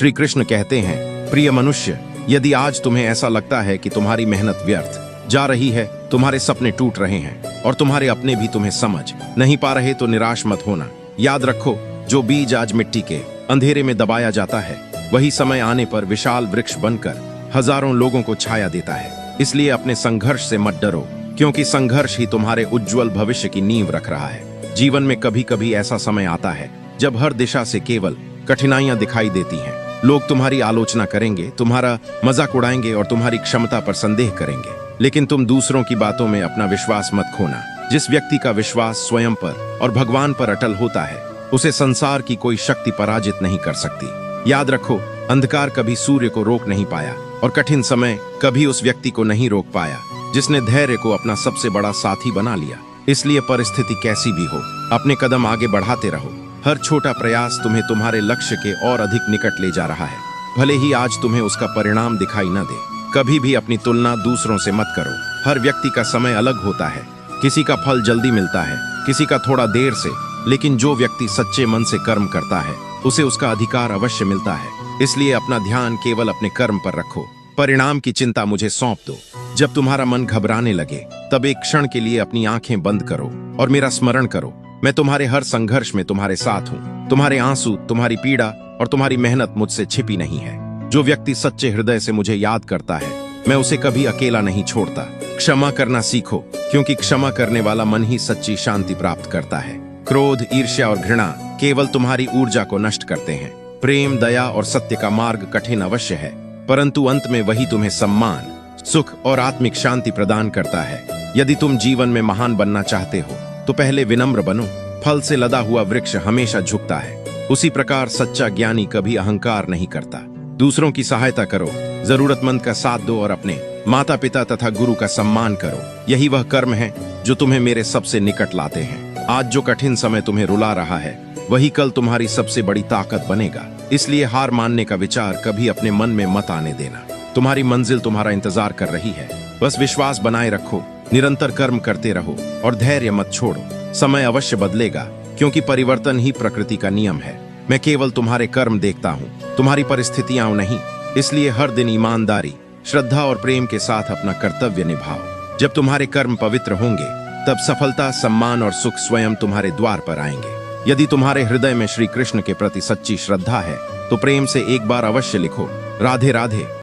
श्री कृष्ण कहते हैं, प्रिय मनुष्य, यदि आज तुम्हें ऐसा लगता है कि तुम्हारी मेहनत व्यर्थ जा रही है, तुम्हारे सपने टूट रहे हैं और तुम्हारे अपने भी तुम्हें समझ नहीं पा रहे, तो निराश मत होना। याद रखो, जो बीज आज मिट्टी के अंधेरे में दबाया जाता है, वही समय आने पर विशाल वृक्ष बनकर हजारों लोगों को छाया देता है। इसलिए अपने संघर्ष से मत डरो, क्योंकि संघर्ष ही तुम्हारे उज्जवल भविष्य की नींव रख रहा है। जीवन में कभी कभी ऐसा समय आता है जब हर दिशा से केवल कठिनाइयां दिखाई देती हैं। लोग तुम्हारी आलोचना करेंगे, तुम्हारा मजाक उड़ाएंगे और तुम्हारी क्षमता पर संदेह करेंगे, लेकिन तुम दूसरों की बातों में अपना विश्वास मत खोना। जिस व्यक्ति का विश्वास स्वयं पर और भगवान पर अटल होता है, उसे संसार की कोई शक्ति पराजित नहीं कर सकती। याद रखो, अंधकार कभी सूर्य को रोक नहीं पाया और कठिन समय कभी उस व्यक्ति को नहीं रोक पाया जिसने धैर्य को अपना सबसे बड़ा साथी बना लिया। इसलिए परिस्थिति कैसी भी हो, अपने कदम आगे बढ़ाते रहो। हर छोटा प्रयास तुम्हें तुम्हारे लक्ष्य के और अधिक निकट ले जा रहा है, भले ही आज तुम्हें उसका परिणाम दिखाई न दे। कभी भी अपनी तुलना दूसरों से मत करो। हर व्यक्ति का समय अलग होता है, किसी का फल जल्दी मिलता है, किसी का थोड़ा देर से, लेकिन जो व्यक्ति सच्चे मन से कर्म करता है, उसे उसका अधिकार अवश्य मिलता है। इसलिए अपना ध्यान केवल अपने कर्म पर रखो, परिणाम की चिंता मुझे सौंप दो। जब तुम्हारा मन घबराने लगे, तब एक क्षण के लिए अपनी आंखें बंद करो और मेरा स्मरण करो। मैं तुम्हारे हर संघर्ष में तुम्हारे साथ हूँ। तुम्हारे आंसू, तुम्हारी पीड़ा और तुम्हारी मेहनत मुझसे छिपी नहीं है। जो व्यक्ति सच्चे हृदय से मुझे याद करता है, मैं उसे कभी अकेला नहीं छोड़ता। क्षमा करना सीखो, क्योंकि क्षमा करने वाला मन ही सच्ची शांति प्राप्त करता है। क्रोध, ईर्ष्या और घृणा केवल तुम्हारी ऊर्जा को नष्ट करते हैं। प्रेम, दया और सत्य का मार्ग कठिन अवश्य है, परंतु अंत में वही तुम्हें सम्मान, सुख और आत्मिक शांति प्रदान करता है। यदि तुम जीवन में महान बनना चाहते हो, तो पहले विनम्र बनो। फल से लदा हुआ वृक्ष हमेशा झुकता है, उसी प्रकार सच्चा ज्ञानी कभी अहंकार नहीं करता। दूसरों की सहायता करो, जरूरतमंद का साथ दो और अपने माता पिता तथा गुरु का सम्मान करो। यही वह कर्म है जो तुम्हें मेरे सबसे निकट लाते हैं। आज जो कठिन समय तुम्हें रुला रहा है, वही कल तुम्हारी सबसे बड़ी ताकत बनेगा। इसलिए हार मानने का विचार कभी अपने मन में मत आने देना। तुम्हारी मंजिल तुम्हारा इंतजार कर रही है। बस विश्वास बनाए रखो, निरंतर कर्म करते रहो और धैर्य मत छोड़ो। समय अवश्य बदलेगा, क्योंकि परिवर्तन ही प्रकृति का नियम है। मैं केवल तुम्हारे कर्म देखता हूँ, तुम्हारी परिस्थितियां नहीं। इसलिए हर दिन ईमानदारी, श्रद्धा और प्रेम के साथ अपना कर्तव्य निभाओ। जब तुम्हारे कर्म पवित्र होंगे, तब सफलता, सम्मान और सुख स्वयं तुम्हारे द्वार पर आएंगे। यदि तुम्हारे हृदय में श्री कृष्ण के प्रति सच्ची श्रद्धा है, तो प्रेम से एक बार अवश्य लिखो, राधे राधे।